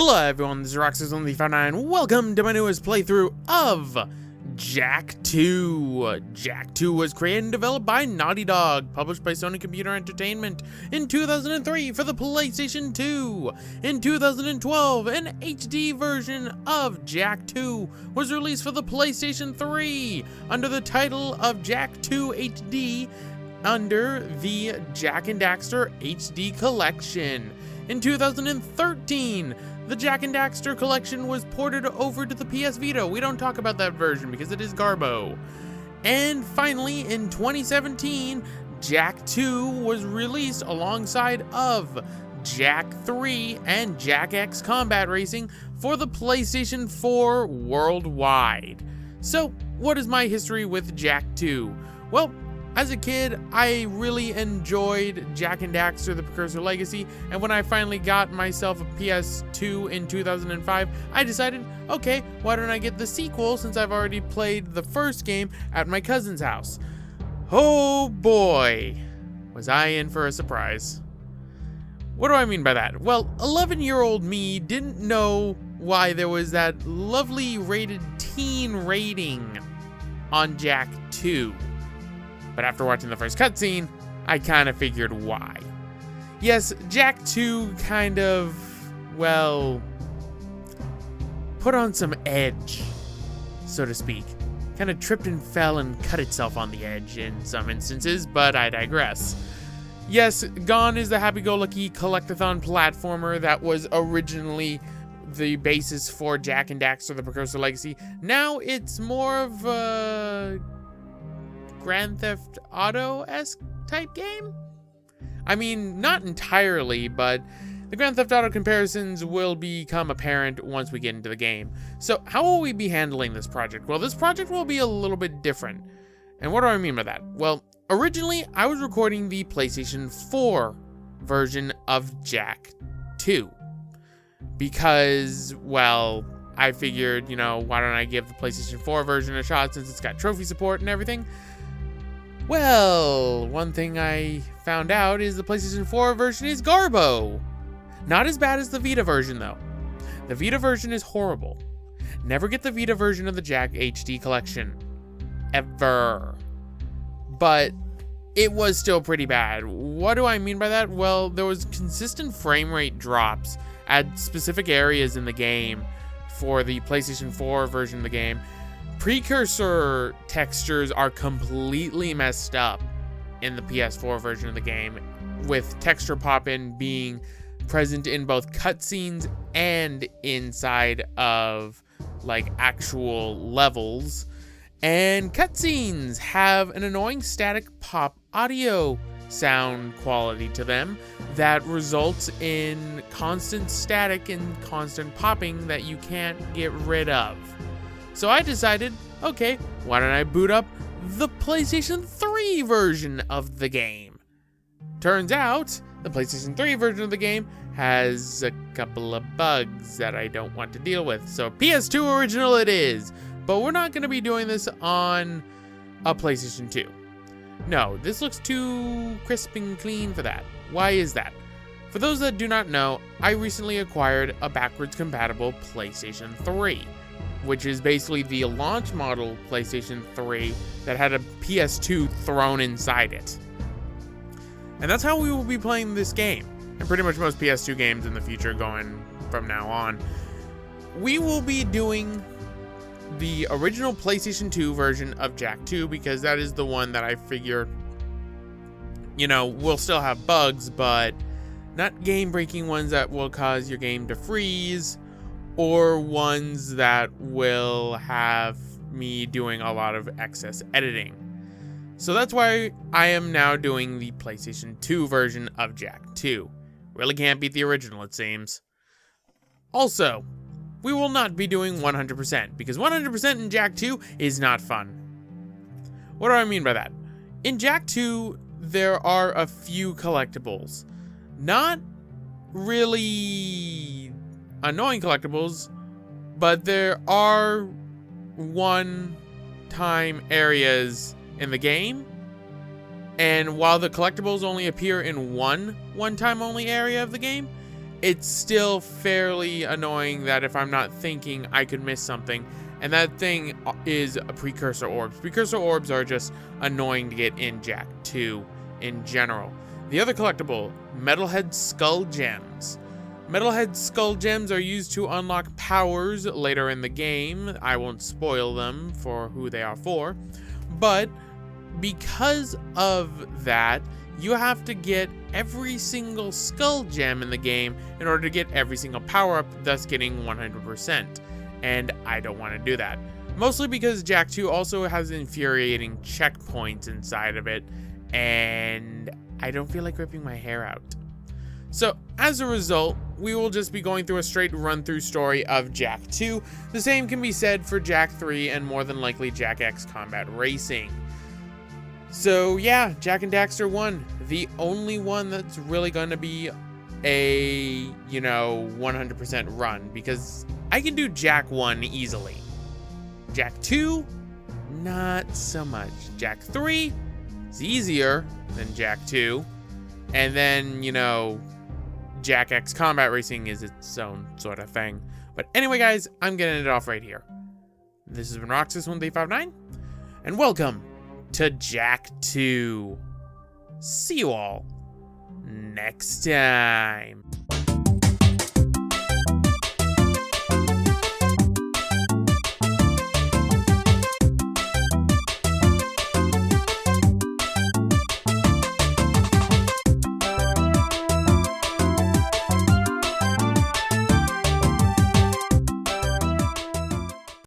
Hello everyone, this is Ferenand. Welcome to my newest playthrough of Jak II. Jak II was created and developed by Naughty Dog, published by Sony Computer Entertainment in 2003 for the PlayStation 2. In 2012, an HD version of Jak II was released for the PlayStation 3 under the title of Jak II HD under the Jak and Daxter HD Collection. In 2013, the Jak and Daxter collection was ported over to the PS Vita. We don't talk about that version because it is garbo. And finally, in 2017, Jak II was released alongside of Jak III and Jak X Combat Racing for the PlayStation 4 worldwide. So, what is my history with Jak II? Well, as a kid, I really enjoyed Jak and Daxter, the Precursor Legacy, and when I finally got myself a PS2 in 2005, I decided, okay, why don't I get the sequel since I've already played the first game at my cousin's house? Oh boy, was I in for a surprise. What do I mean by that? Well, 11-year-old me didn't know why there was that lovely rated teen rating on Jak II. But after watching the first cutscene, I kind of figured why. Yes, Jak II kind of, well, put on some edge, so to speak. Kind of tripped and fell and cut itself on the edge in some instances, but I digress. Yes, gone is the happy-go-lucky collectathon platformer that was originally the basis for Jak and Daxter, the Precursor Legacy. Now it's more of a Grand Theft Auto-esque type game? I mean, not entirely, but the Grand Theft Auto comparisons will become apparent once we get into the game. So how will we be handling this project? Well, this project will be a little bit different. And what do I mean by that? Well, originally I was recording the PlayStation 4 version of Jak II. Because, well, I figured, why don't I give the PlayStation 4 version a shot since it's got trophy support and everything? Well, one thing I found out is the PlayStation 4 version is garbo. Not as bad as the Vita version, though. The Vita version is horrible. Never get the Vita version of the Jak HD collection. Ever. But it was still pretty bad. What do I mean by that? Well, there was consistent frame rate drops at specific areas in the game for the PlayStation 4 version of the game. Precursor textures are completely messed up in the PS4 version of the game, with texture pop-in being present in both cutscenes and inside of actual levels. And cutscenes have an annoying static pop audio sound quality to them that results in constant static and constant popping that you can't get rid of. So I decided, okay, why don't I boot up the PlayStation 3 version of the game? Turns out, the PlayStation 3 version of the game has a couple of bugs that I don't want to deal with. So PS2 original it is, but we're not going to be doing this on a PlayStation 2. No, this looks too crisp and clean for that. Why is that? For those that do not know, I recently acquired a backwards compatible PlayStation 3. Which is basically the launch model PlayStation 3 that had a PS2 thrown inside it. And that's how we will be playing this game, and pretty much most PS2 games in the future going from now on. We will be doing the original PlayStation 2 version of Jak II because that is the one that I figure, will still have bugs, but not game-breaking ones that will cause your game to freeze, or ones that will have me doing a lot of excess editing. So that's why I am now doing the PlayStation 2 version of Jak II. Really can't beat the original, it seems. Also, we will not be doing 100%, because 100% in Jak II is not fun. What do I mean by that? In Jak II, there are a few collectibles. Not really annoying collectibles, but there are one-time areas in the game, and while the collectibles only appear in one-time only area of the game, it's still fairly annoying that if I'm not thinking, I could miss something. And that thing is precursor orbs. Precursor orbs are just annoying to get in Jak II in general. The other collectible, Metalhead Skull Gems. Metalhead Skull Gems are used to unlock powers later in the game. I won't spoil them for who they are for. But because of that, you have to get every single skull gem in the game in order to get every single power-up, thus getting 100%. And I don't want to do that. Mostly because Jak II also has infuriating checkpoints inside of it, and I don't feel like ripping my hair out. So, as a result, we will just be going through a straight run-through story of Jak II. The same can be said for Jak III and more than likely Jak X Combat Racing. So yeah, Jak and Daxter 1, the only one that's really going to be a, 100% run, because I can do Jak 1 easily. Jak 2, not so much. Jak 3 is easier than Jak 2. And then, Jak X Combat Racing is its own sort of thing. But anyway, guys, I'm getting it off right here. This has been Roxas1359, and welcome to Jak II. See you all next time.